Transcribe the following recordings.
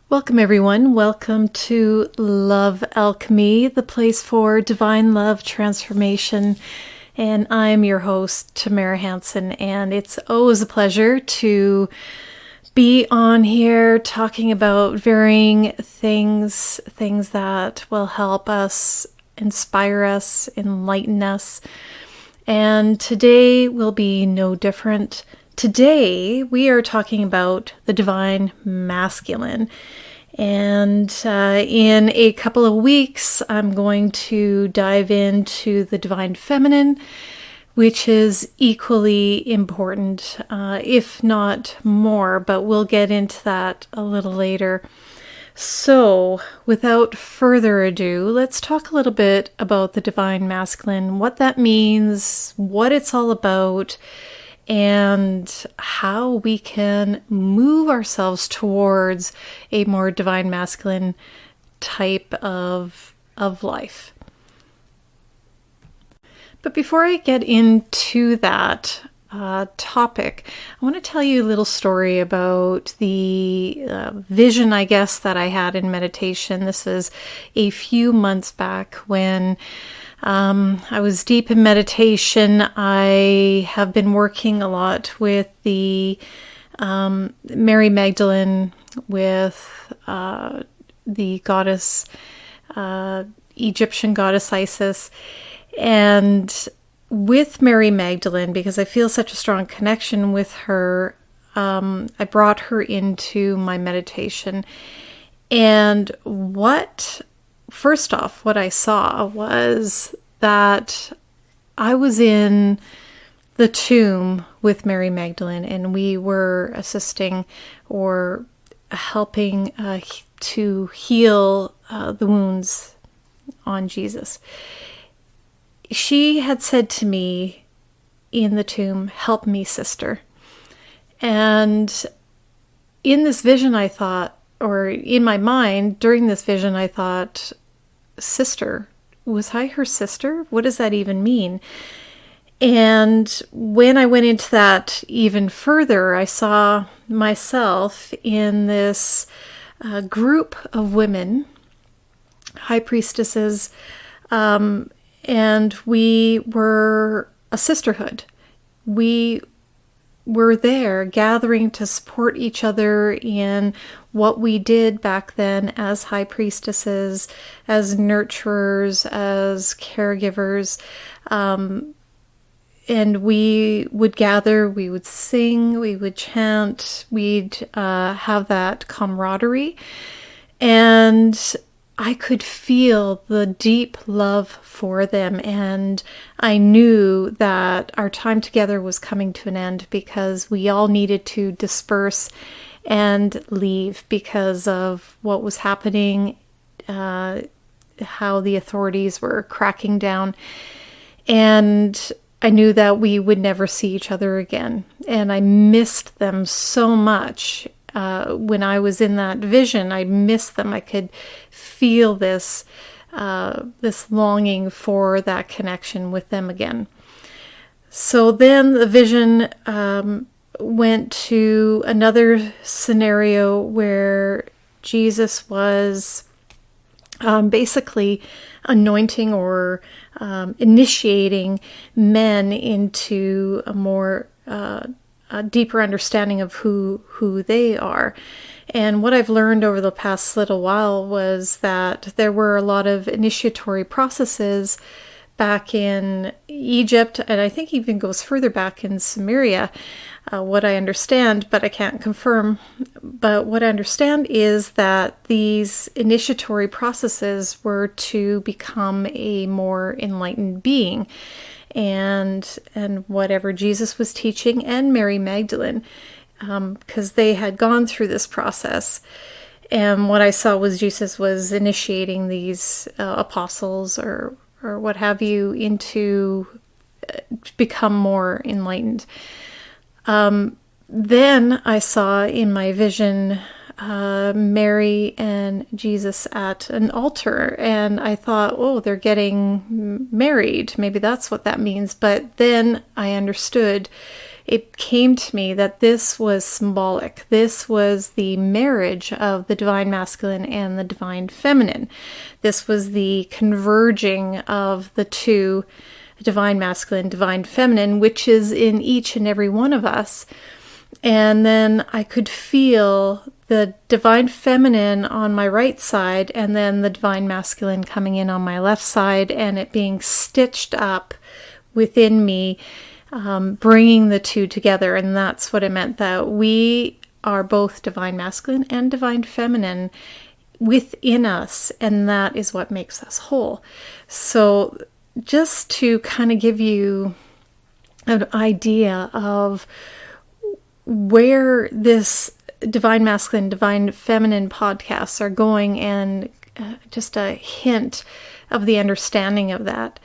Welcome, everyone. Welcome to Love Alchemy, the place for divine love transformation. And I'm your host, Tamara Hansen, and it's always a pleasure to be on here talking about varying things that will help us, inspire us, enlighten us. And today will be no different. Today, we are talking about the divine masculine. And in a couple of weeks, I'm going to dive into the divine feminine, which is equally important, if not more, but we'll get into that a little later. So, without further ado, let's talk a little bit about the divine masculine, what that means, what it's all about, and how we can move ourselves towards a more divine masculine type of life. But before I get into that topic, I want to tell you a little story about the vision, I guess, that I had in meditation. This was a few months back when I was deep in meditation. I have been working a lot with the Mary Magdalene, with the goddess, Egyptian goddess Isis, and with Mary Magdalene, because I feel such a strong connection with her, I brought her into my meditation. And first off, what I saw was that I was in the tomb with Mary Magdalene, and we were assisting or helping to heal the wounds on Jesus. She had said to me in the tomb, "Help me, sister." And in this vision, I thought, or in my mind during this vision, I thought, sister, was I her sister? What does that even mean? And when I went into that even further, I saw myself in this group of women, high priestesses, and we were a sisterhood. We were there gathering to support each other in what we did back then as high priestesses, as nurturers, as caregivers. And we would gather, we would sing, we would chant, we'd have that camaraderie. And I could feel the deep love for them, and I knew that our time together was coming to an end because we all needed to disperse and leave because of what was happening, how the authorities were cracking down, and I knew that we would never see each other again, and I missed them so much. When I was in that vision, I missed them. I could feel this longing for that connection with them again. So then the vision went to another scenario where Jesus was basically anointing or initiating men into a more a deeper understanding of who they are. And what I've learned over the past little while was that there were a lot of initiatory processes back in Egypt, and I think even goes further back in Samaria, what I understand, but I can't confirm. But what I understand is that these initiatory processes were to become a more enlightened being. And whatever Jesus was teaching, and Mary Magdalene, because they had gone through this process. And what I saw was Jesus was initiating these apostles or what have you into become more enlightened. Then I saw in my vision Mary and Jesus at an altar, and I thought, oh, they're getting married. Maybe that's what that means. But then I understood. It came to me that this was symbolic. This was the marriage of the divine masculine and the divine feminine. This was the converging of the two, divine masculine, divine feminine, which is in each and every one of us. And then I could feel the divine feminine on my right side and then the divine masculine coming in on my left side, and it being stitched up within me, bringing the two together. And that's what it meant, that we are both divine masculine and divine feminine within us, and that is what makes us whole. So just to kind of give you an idea of where this divine masculine, divine feminine podcasts are going, and just a hint of the understanding of that,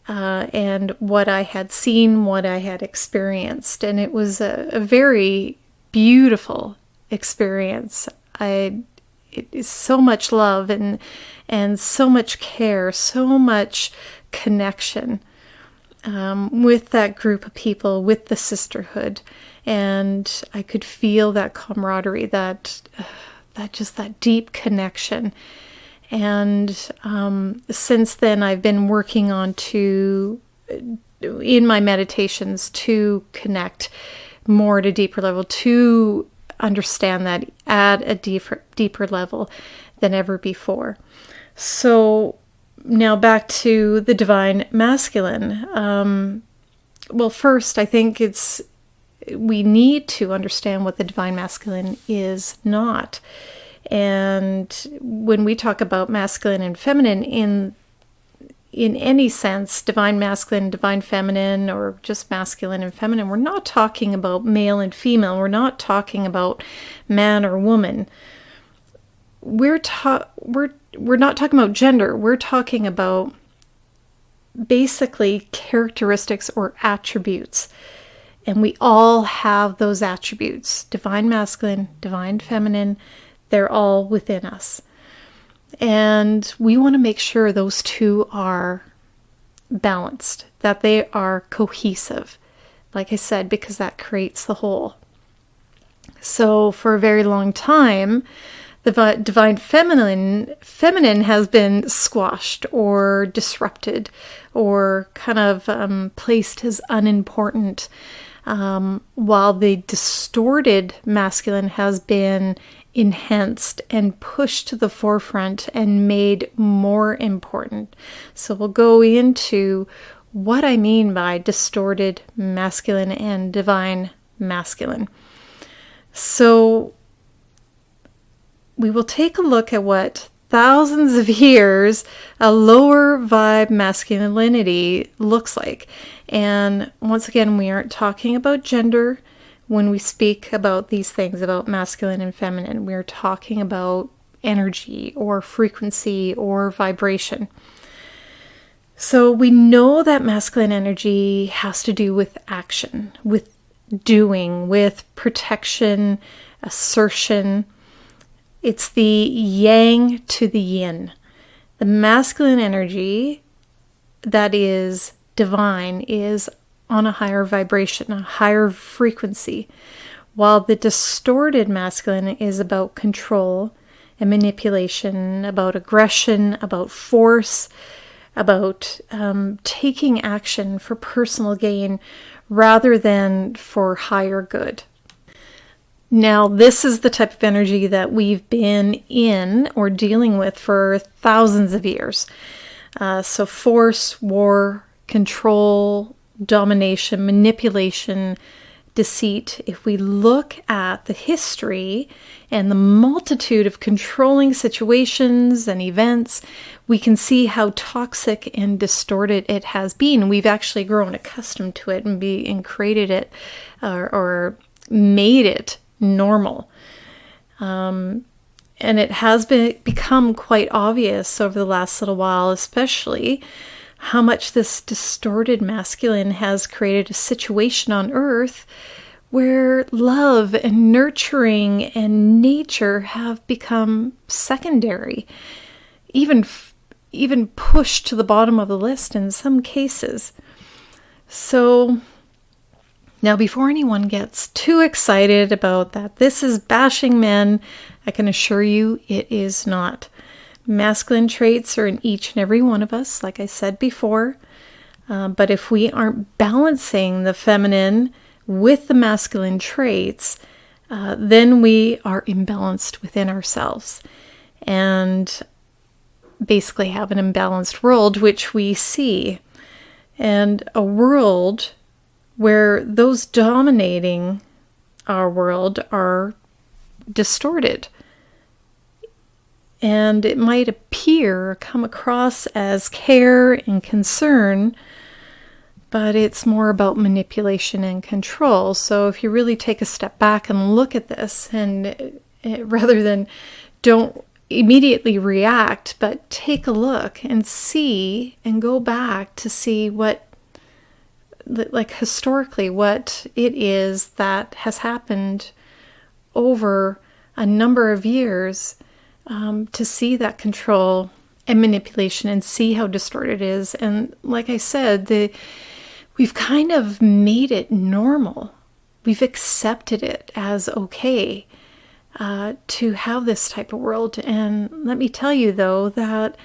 and what I had seen, what I had experienced. And it was a very beautiful experience. It is so much love and so much care, so much connection with that group of people, with the sisterhood. And I could feel that camaraderie, that deep connection. And since then, I've been working on in my meditations, to connect more at a deeper level, to understand that at a deeper level than ever before. So now back to the divine masculine. Well, first, I think we need to understand what the divine masculine is not. And when we talk about masculine and feminine in any sense, divine masculine, divine feminine, or just masculine and feminine, we're not talking about male and female. We're not talking about man or woman. We're not talking about gender. We're talking about basically characteristics or attributes. And we all have those attributes. Divine masculine, divine feminine, they're all within us. And we want to make sure those two are balanced, that they are cohesive. Like I said, because that creates the whole. So for a very long time, the divine feminine has been squashed or disrupted or kind of placed as unimportant, while the distorted masculine has been enhanced and pushed to the forefront and made more important. So we'll go into what I mean by distorted masculine and divine masculine. So we will take a look at what thousands of years a lower vibe masculinity looks like. And once again, we aren't talking about gender when we speak about these things, about masculine and feminine. We're talking about energy or frequency or vibration. So we know that masculine energy has to do with action, with doing, with protection, assertion. It's the yang to the yin. The masculine energy that is divine is on a higher vibration, a higher frequency, while the distorted masculine is about control and manipulation, about aggression, about force, about taking action for personal gain rather than for higher good. Now, this is the type of energy that we've been in or dealing with for thousands of years. So force, war, control, domination, manipulation, deceit. If we look at the history and the multitude of controlling situations and events, we can see how toxic and distorted it has been. We've actually grown accustomed to it and created it or made it normal. And it has become quite obvious over the last little while, especially how much this distorted masculine has created a situation on Earth where love and nurturing and nature have become secondary, even pushed to the bottom of the list in some cases. So now, before anyone gets too excited about that, this is bashing men, I can assure you it is not. Masculine traits are in each and every one of us, like I said before. But if we aren't balancing the feminine with the masculine traits, then we are imbalanced within ourselves and basically have an imbalanced world, which we see. And a world where those dominating our world are distorted. And it might come across as care and concern, but it's more about manipulation and control. So if you really take a step back and look at this, and rather than don't immediately react, but take a look and see and go back to see what, like historically, what it is that has happened over a number of years, to see that control and manipulation and see how distorted it is. And like I said, we've kind of made it normal. We've accepted it as okay to have this type of world. And let me tell you, though, that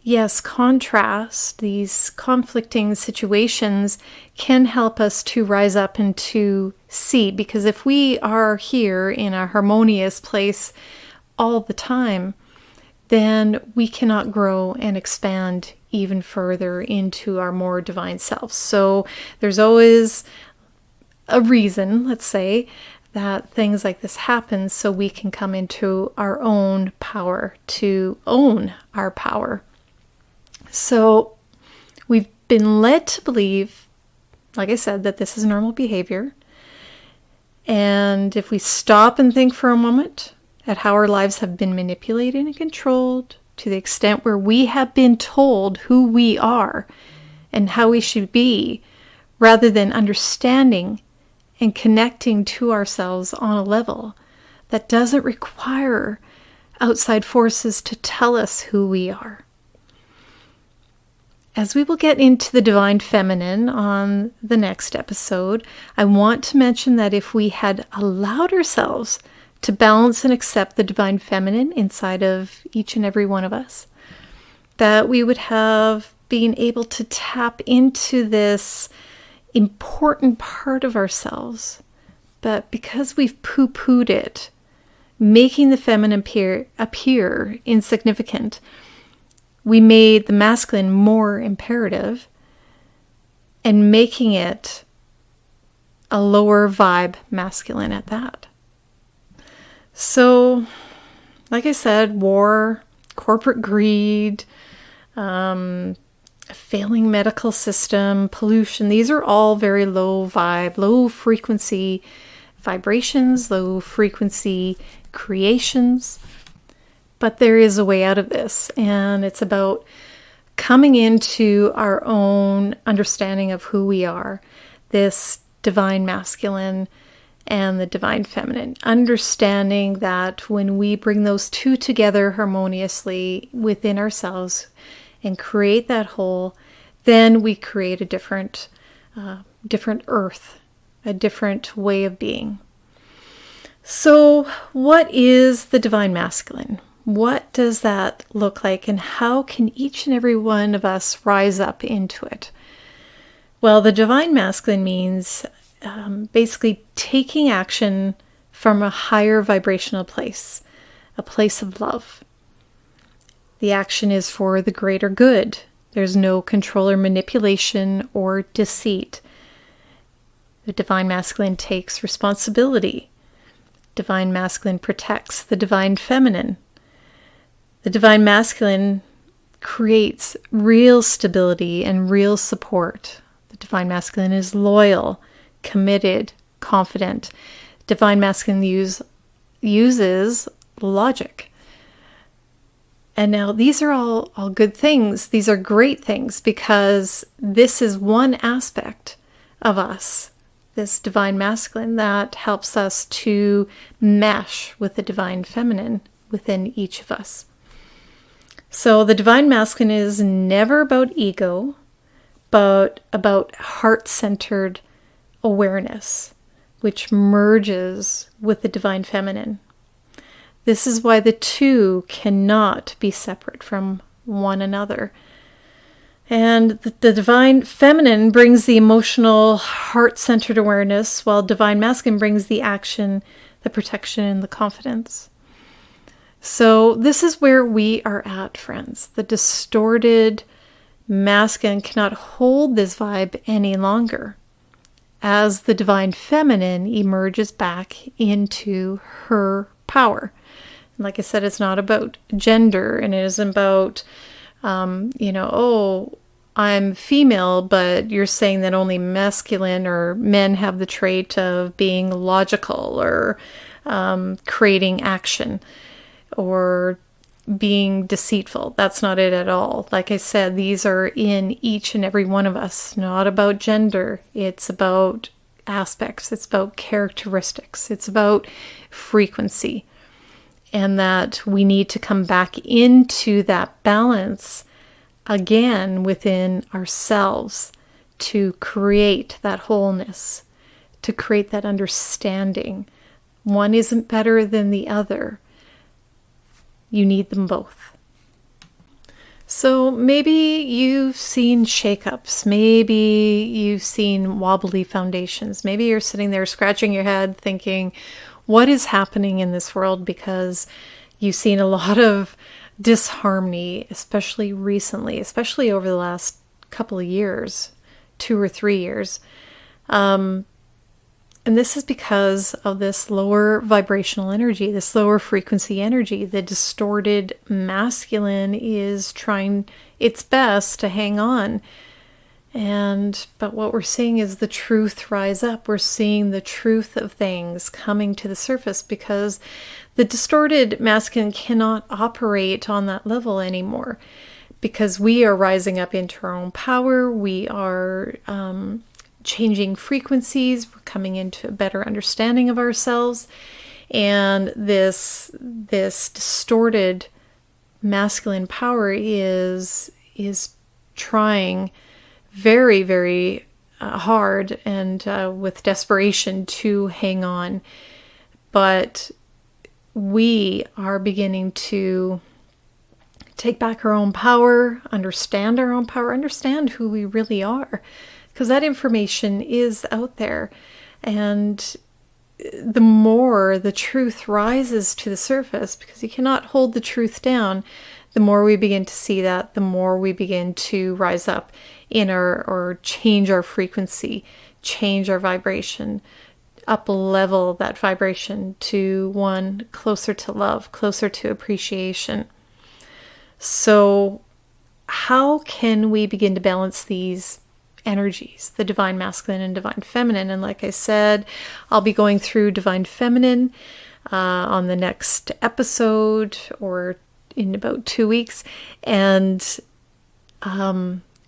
yes, contrast, these conflicting situations can help us to rise up and to see. Because if we are here in a harmonious place all the time, then we cannot grow and expand even further into our more divine selves. So there's always a reason, let's say, that things like this happen so we can come into our own power, to own our power. So we've been led to believe, like I said, that this is normal behavior. And if we stop and think for a moment at how our lives have been manipulated and controlled to the extent where we have been told who we are and how we should be, rather than understanding and connecting to ourselves on a level that doesn't require outside forces to tell us who we are. As we will get into the divine feminine on the next episode, I want to mention that if we had allowed ourselves to balance and accept the divine feminine inside of each and every one of us, that we would have been able to tap into this important part of ourselves. But because we've poo-pooed it, making the feminine appear insignificant, we made the masculine more imperative and making it a lower vibe masculine at that. So, like I said, war, corporate greed, a failing medical system, pollution, these are all very low vibe, low frequency vibrations, low frequency creations. But there is a way out of this, and it's about coming into our own understanding of who we are, this divine masculine and the divine feminine. Understanding that when we bring those two together harmoniously within ourselves and create that whole, then we create a different earth, a different way of being. So what is the divine masculine? What does that look like, and how can each and every one of us rise up into it? Well, the divine masculine means basically taking action from a higher vibrational place, a place of love. The action is for the greater good. There's no control or manipulation or deceit. The divine masculine takes responsibility. Divine masculine protects the divine feminine. The divine masculine creates real stability and real support. The divine masculine is loyal, committed, confident. Divine masculine uses logic. And now these are all good things. These are great things because this is one aspect of us this divine masculine that helps us to mesh with the divine feminine within each of us. So the divine masculine is never about ego, but about heart-centered awareness, which merges with the divine feminine. This is why the two cannot be separate from one another. And the divine feminine brings the emotional, heart-centered awareness, while divine masculine brings the action, the protection, and the confidence. So this is where we are at, friends. The distorted masculine cannot hold this vibe any longer as the divine feminine emerges back into her power. And like I said, it's not about gender, and it isn't about, oh, I'm female, but you're saying that only masculine or men have the trait of being logical or creating action or being deceitful. That's not it at all. Like I said, these are in each and every one of us. Not about gender. It's about aspects. It's about characteristics. It's about frequency. And that we need to come back into that balance again within ourselves to create that wholeness, to create that understanding. One isn't better than the other. You need them both. So maybe you've seen shakeups. Maybe you've seen wobbly foundations. Maybe you're sitting there scratching your head thinking, what is happening in this world? Because you've seen a lot of disharmony, especially recently, especially over the last couple of years, 2 or 3 years. And this is because of this lower vibrational energy, this lower frequency energy. The distorted masculine is trying its best to hang on. But what we're seeing is the truth rise up. We're seeing the truth of things coming to the surface because the distorted masculine cannot operate on that level anymore because we are rising up into our own power. We are changing frequencies. We're coming into a better understanding of ourselves. And this distorted masculine power is trying very, very hard and with desperation to hang on. But we are beginning to take back our own power, understand our own power, understand who we really are. Because that information is out there. And the more the truth rises to the surface, because you cannot hold the truth down, the more we begin to see that, the more we begin to rise up in or change our frequency, change our vibration, up level that vibration to one closer to love, closer to appreciation. So how can we begin to balance these energies, the divine masculine and divine feminine? And like I said, I'll be going through divine feminine on the next episode or in about 2 weeks, and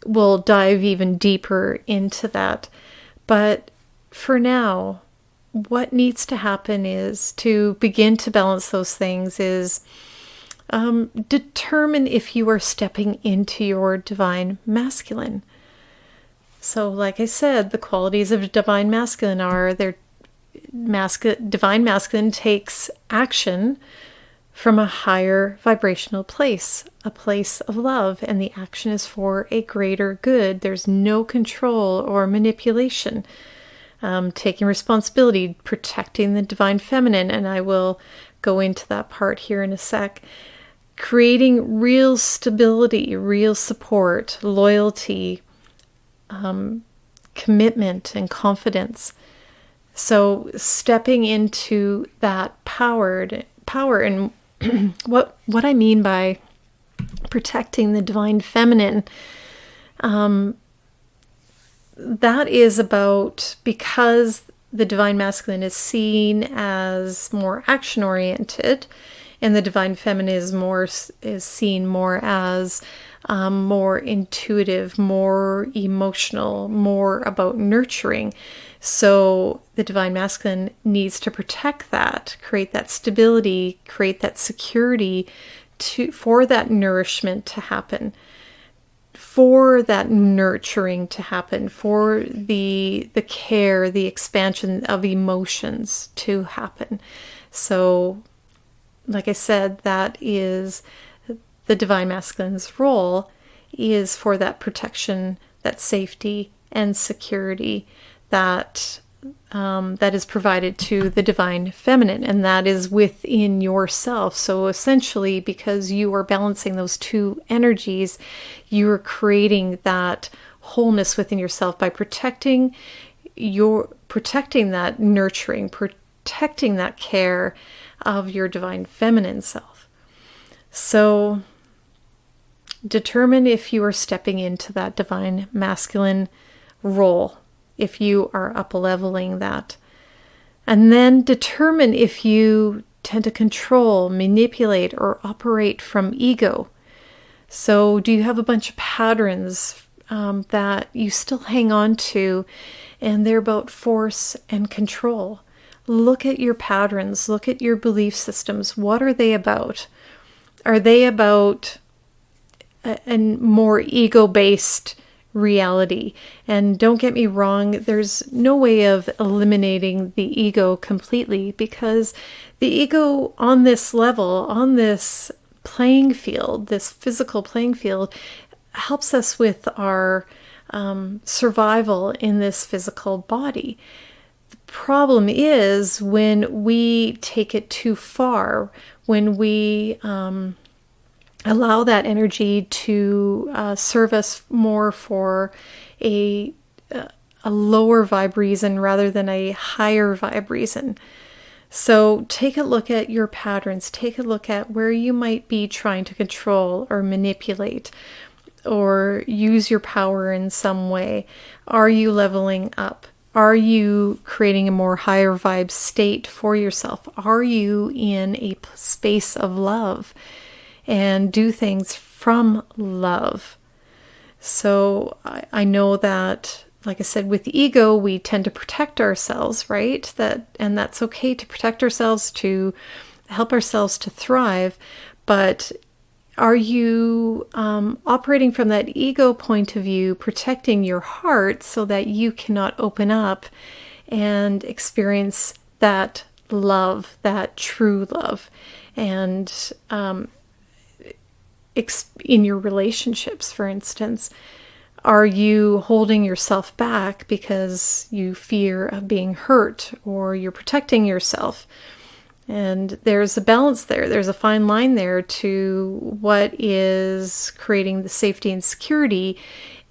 we'll dive even deeper into that. But for now, what needs to happen is to begin to balance those things is determine if you are stepping into your divine masculine. So like I said, the qualities of divine masculine are divine masculine takes action from a higher vibrational place, a place of love, and the action is for a greater good. There's no control or manipulation. Taking responsibility, protecting the divine feminine, and I will go into that part here in a sec. Creating real stability, real support, loyalty, commitment, and confidence. So stepping into that power, and what I mean by protecting the divine feminine, that is about, because the divine masculine is seen as more action oriented, and the divine feminine is seen more as more intuitive, more emotional, more about nurturing. So the divine masculine needs to protect that, create that stability, create that security for that nourishment to happen, for that nurturing to happen, for the care, the expansion of emotions to happen. So, like I said, that is the divine masculine's role, is for that protection, that safety and security that is provided to the divine feminine, and that is within yourself. So essentially, because you are balancing those two energies, you are creating that wholeness within yourself by protecting that nurturing, protecting that care of your divine feminine self. So determine if you are stepping into that divine masculine role, if you are up-leveling that. And then determine if you tend to control, manipulate, or operate from ego. So do you have a bunch of patterns that you still hang on to, and they're about force and control? Look at your patterns, look at your belief systems. What are they about? Are they about a more ego-based reality? And don't get me wrong, there's no way of eliminating the ego completely, because the ego on this level, on this playing field, this physical playing field, helps us with our survival in this physical body. The problem is when we take it too far, when we allow that energy to serve us more for a lower vibe reason rather than a higher vibe reason. So take a look at your patterns. Take a look at where you might be trying to control or manipulate or use your power in some way. Are you leveling up? Are you creating a more higher vibe state for yourself? Are you in a space of love? And do things from love. So I know that, like I said, with ego, we tend to protect ourselves, right? And that's okay to protect ourselves, to help ourselves to thrive. But are you operating from that ego point of view, protecting your heart so that you cannot open up and experience that love, that true love? And in your relationships, for instance, are you holding yourself back because you fear of being hurt, or you're protecting yourself? And there's a balance there. There's a fine line there to what is creating the safety and security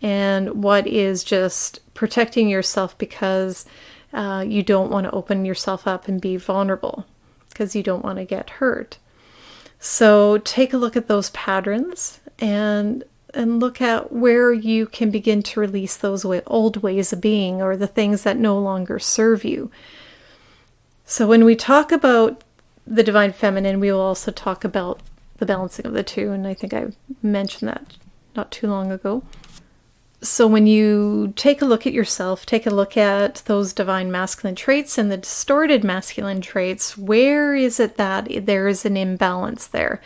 and what is just protecting yourself because you don't want to open yourself up and be vulnerable because you don't want to get hurt. So take a look at those patterns and look at where you can begin to release those old ways of being, or the things that no longer serve you. So when we talk about the divine feminine, we will also talk about the balancing of the two, and I think I mentioned that not too long ago. So when you take a look at yourself, take a look at those divine masculine traits and the distorted masculine traits, where is it that there is an imbalance there?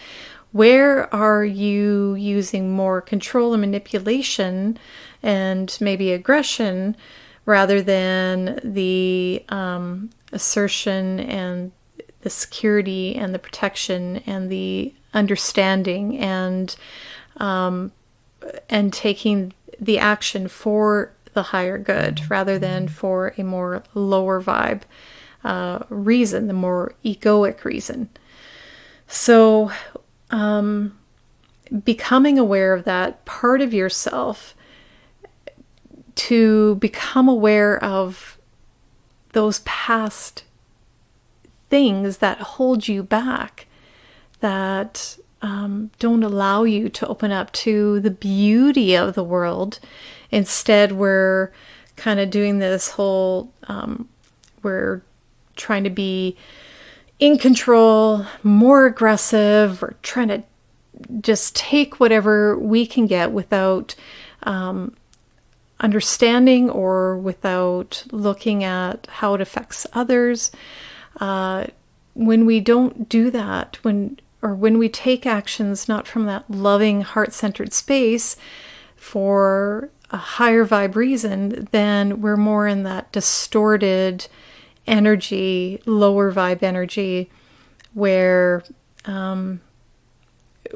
Where are you using more control and manipulation and maybe aggression rather than the assertion and the security and the protection and the understanding and taking the action for the higher good rather than for a more lower vibe reason, the more egoic reason? So becoming aware of that part of yourself, to become aware of those past things that hold you back, that don't allow you to open up to the beauty of the world. Instead, we're kind of doing this whole, we're trying to be in control, more aggressive, or trying to just take whatever we can get without understanding or without looking at how it affects others. When we don't do that, when we take actions not from that loving, heart-centered space for a higher vibe reason, then we're more in that distorted energy, lower vibe energy, where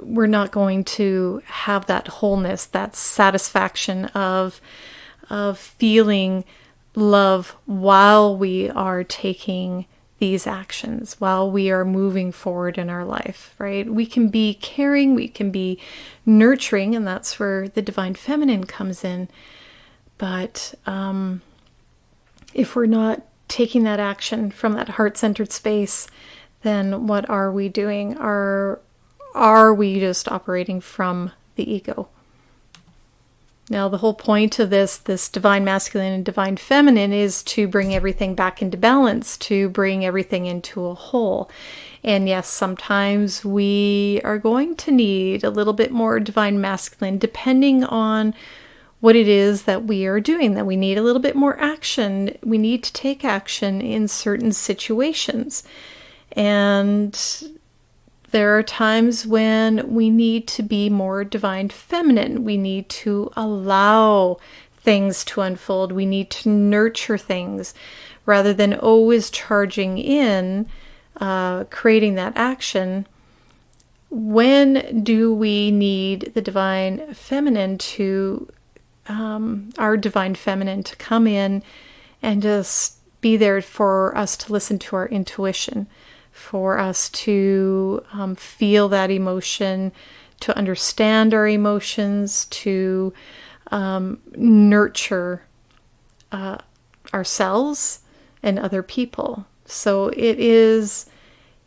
we're not going to have that wholeness, that satisfaction of feeling love while we are taking these actions, while we are moving forward in our life, right? We can be caring, we can be nurturing, and that's where the divine feminine comes in. But if we're not taking that action from that heart-centered space, then what are we doing? Are we just operating from the ego? Now, the whole point of this divine masculine and divine feminine is to bring everything back into balance, to bring everything into a whole. And yes, sometimes we are going to need a little bit more divine masculine, depending on what it is that we are doing, that we need a little bit more action. We need to take action in certain situations. And there are times when we need to be more divine feminine. We need to allow things to unfold. We need to nurture things rather than always charging in, creating that action. When do we need the divine feminine our divine feminine to come in and just be there for us to listen to our intuition, for us to feel that emotion, to understand our emotions, to nurture ourselves and other people. So it is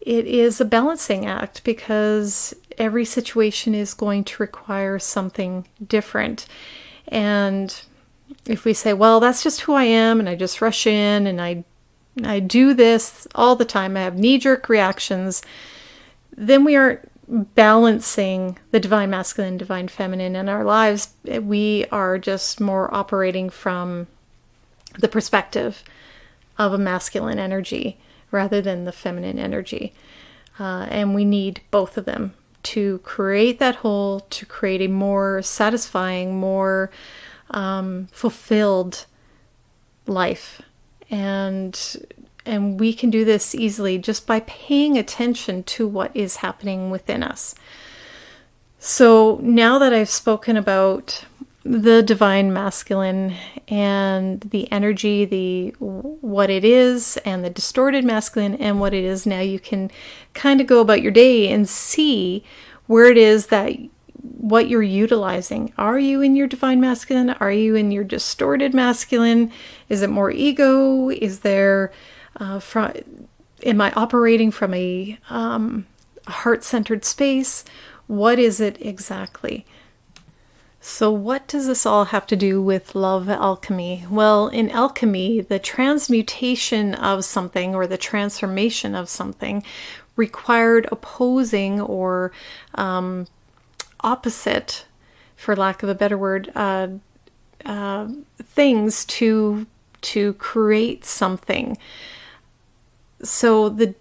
a balancing act, because every situation is going to require something different. And if we say, well, that's just who I am, and I just rush in and I do this all the time, I have knee-jerk reactions, then we aren't balancing the divine masculine, divine feminine in our lives. We are just more operating from the perspective of a masculine energy rather than the feminine energy. And we need both of them to create that whole, to create a more satisfying, more fulfilled life. And we can do this easily just by paying attention to what is happening within us. So now that I've spoken about the divine masculine and the energy, what it is, and the distorted masculine and what it is, now you can kind of go about your day and see where it is that what you're utilizing. Are you in your divine masculine? Are you in your distorted masculine? Is it more ego? Is there am I operating from a heart-centered space? What is it exactly? So what does this all have to do with love alchemy? Well, in alchemy, the transmutation of something or the transformation of something required opposing or opposite, for lack of a better word, things to create something. So the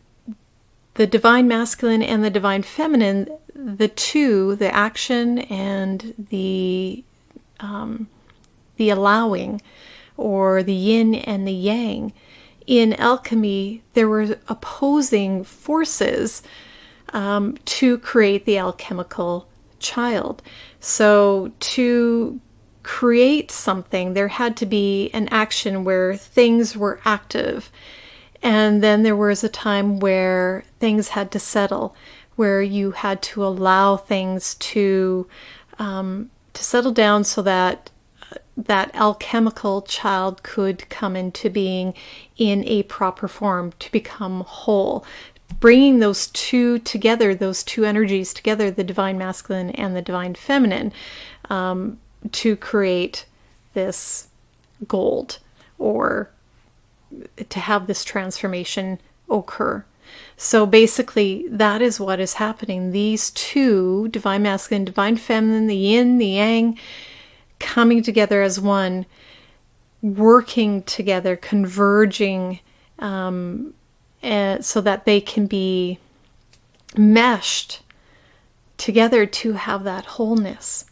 divine masculine and the divine feminine, the two, the action and the allowing, or the yin and the yang, in alchemy, there were opposing forces to create the alchemical child. So to create something, there had to be an action where things were active. And then there was a time where things had to settle, where you had to allow things to settle down so that that alchemical child could come into being in a proper form, to become whole. Bringing those two together, those two energies together, the divine masculine and the divine feminine, to create this gold, or to have this transformation occur. So basically, that is what is happening. These two, divine masculine, divine feminine, the yin, the yang, coming together as one, working together, converging, so that they can be meshed together to have that wholeness.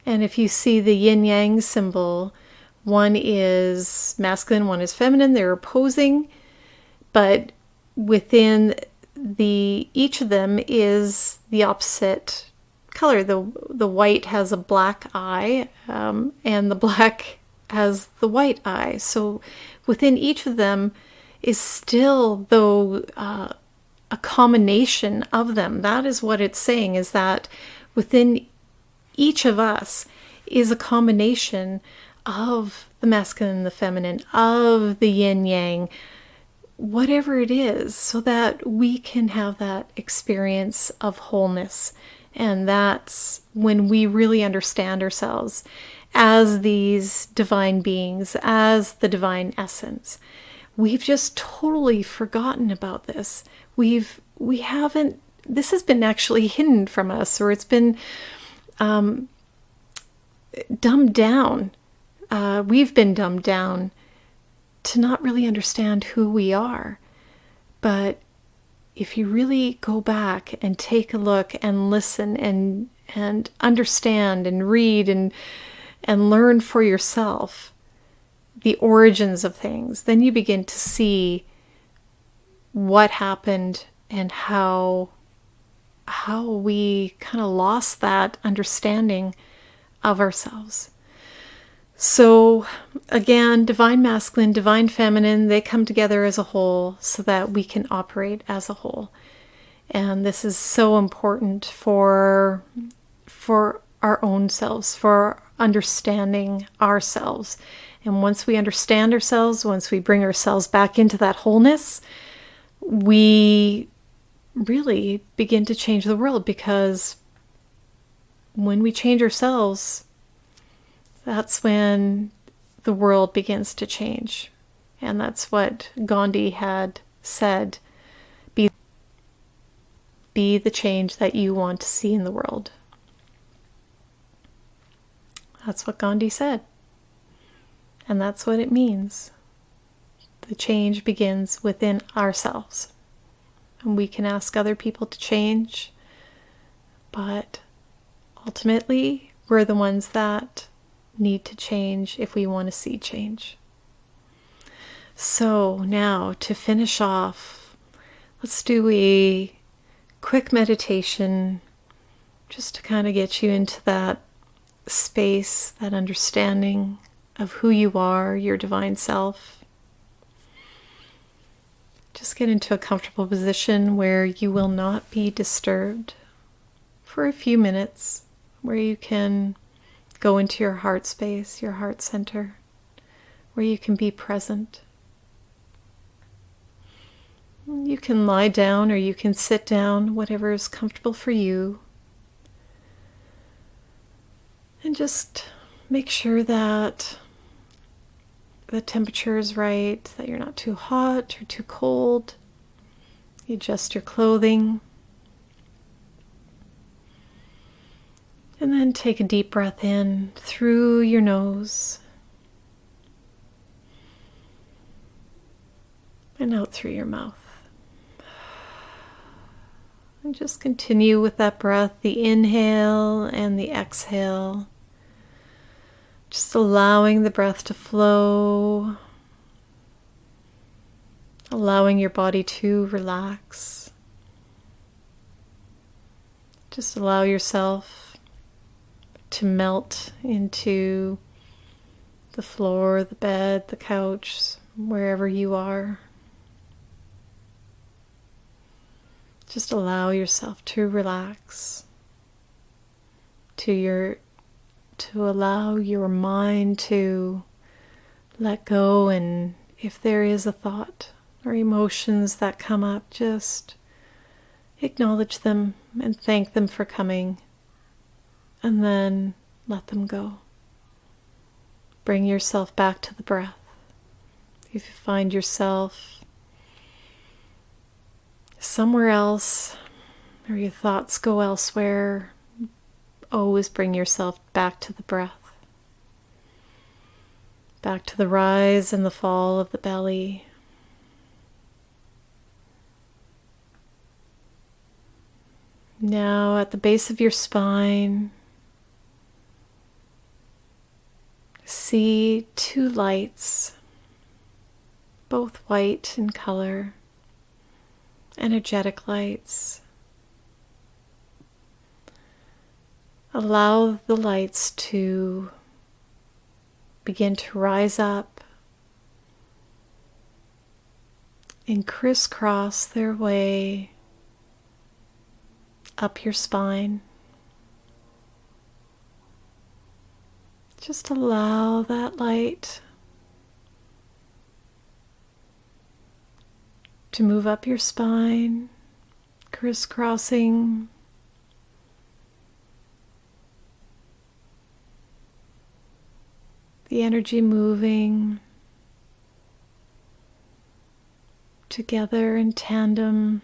And if you see the yin yang symbol, one is masculine, one is feminine, they're opposing, but within each of them is the opposite color. The white has a black eye, and the black has the white eye. So within each of them is still, though, a combination of them. That is what it's saying, is that within each of us is a combination of the masculine and the feminine, of the yin yang, whatever it is, so that we can have that experience of wholeness. And that's when we really understand ourselves as these divine beings, as the divine essence. We've just totally forgotten about this. We haven't, this has been actually hidden from us, or it's been dumbed down. We've been dumbed down to not really understand who we are. But if you really go back and take a look and listen and understand and read and learn for yourself the origins of things, then you begin to see what happened and how we kind of lost that understanding of ourselves. So again, divine masculine, divine feminine, they come together as a whole so that we can operate as a whole. And this is so important for our own selves, for understanding ourselves. And once we understand ourselves, once we bring ourselves back into that wholeness, we really begin to change the world, because when we change ourselves, that's when the world begins to change. And that's what Gandhi had said, be the change that you want to see in the world. That's what Gandhi said. And that's what it means. The change begins within ourselves. And we can ask other people to change, but ultimately, we're the ones that need to change if we want to see change. So now, to finish off, let's do a quick meditation just to kind of get you into that space, that understanding of who you are, your divine self. Just get into a comfortable position where you will not be disturbed for a few minutes, where you can go into your heart space, your heart center, where you can be present. You can lie down or you can sit down, whatever is comfortable for you. And just make sure that the temperature is right, that you're not too hot or too cold. You adjust your clothing. And then take a deep breath in through your nose and out through your mouth. And just continue with that breath, the inhale and the exhale. Just allowing the breath to flow, allowing your body to relax. Just allow yourself to melt into the floor, the bed, the couch, wherever you are. Just allow yourself to relax, to allow your mind to let go, and if there is a thought or emotions that come up, just acknowledge them and thank them for coming, and then let them go. Bring yourself back to the breath. If you find yourself somewhere else, or your thoughts go elsewhere, always bring yourself back to the breath. back to the rise and the fall of the belly. Now at the base of your spine, see two lights, both white in color, energetic lights. Allow the lights to begin to rise up and crisscross their way up your spine. Just allow that light to move up your spine, crisscrossing the energy, moving together in tandem,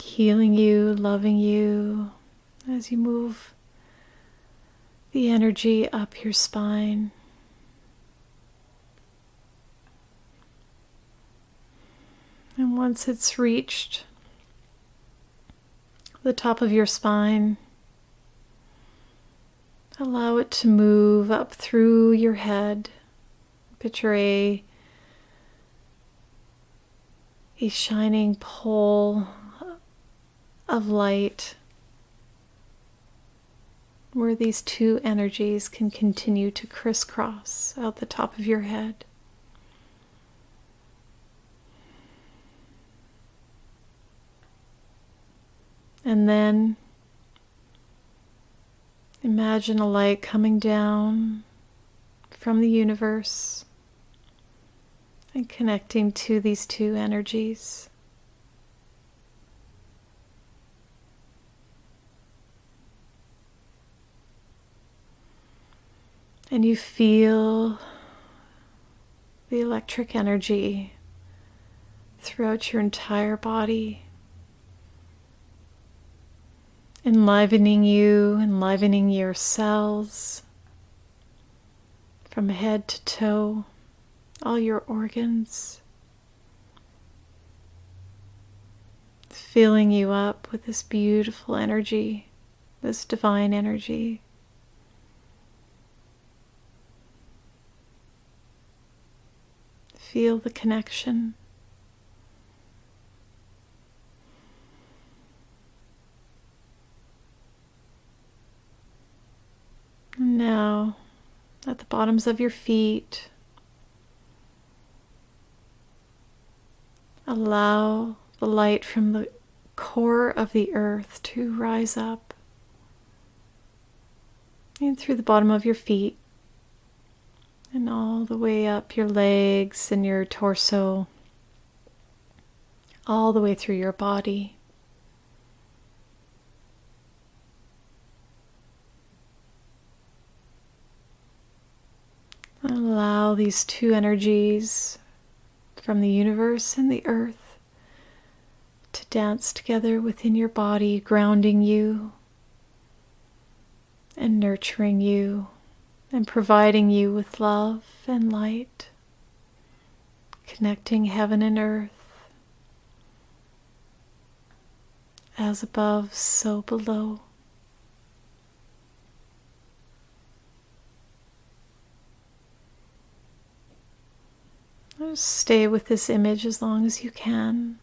healing you, loving you as you move the energy up your spine. And once it's reached the top of your spine, allow it to move up through your head. Picture a shining pole of light where these two energies can continue to crisscross out the top of your head. And then imagine a light coming down from the universe and connecting to these two energies. And you feel the electric energy throughout your entire body, enlivening you, enlivening your cells from head to toe, all your organs, filling you up with this beautiful energy, this divine energy. Feel the connection. And now, at the bottoms of your feet, allow the light from the core of the earth to rise up and through the bottom of your feet and all the way up your legs and your torso, all the way through your body. Allow these two energies from the universe and the earth to dance together within your body, grounding you and nurturing you and providing you with love and light, connecting heaven and earth, as above, so below. Just stay with this image as long as you can,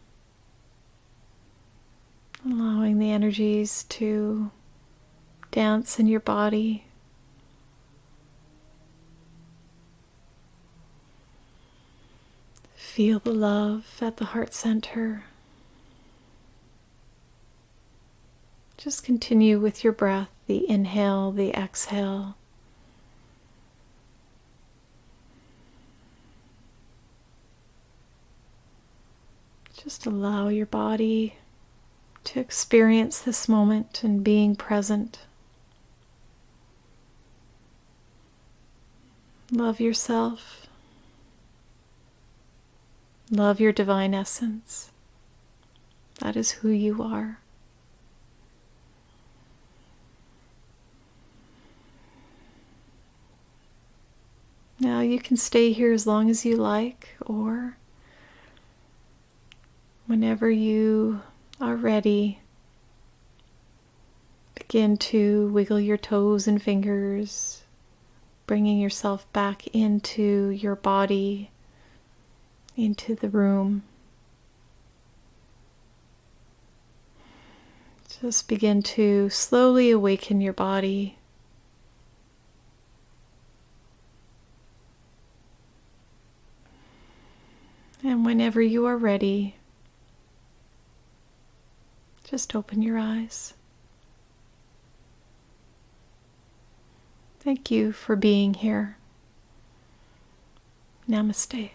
allowing the energies to dance in your body. Feel the love at the heart center. Just continue with your breath, the inhale, the exhale. Just allow your body to experience this moment and being present. Love yourself. Love your divine essence. That is who you are. Now you can stay here as long as you like, or whenever you are ready, begin to wiggle your toes and fingers, bringing yourself back into your body, into the room. Just begin to slowly awaken your body. And whenever you are ready, just open your eyes. Thank you for being here. Namaste.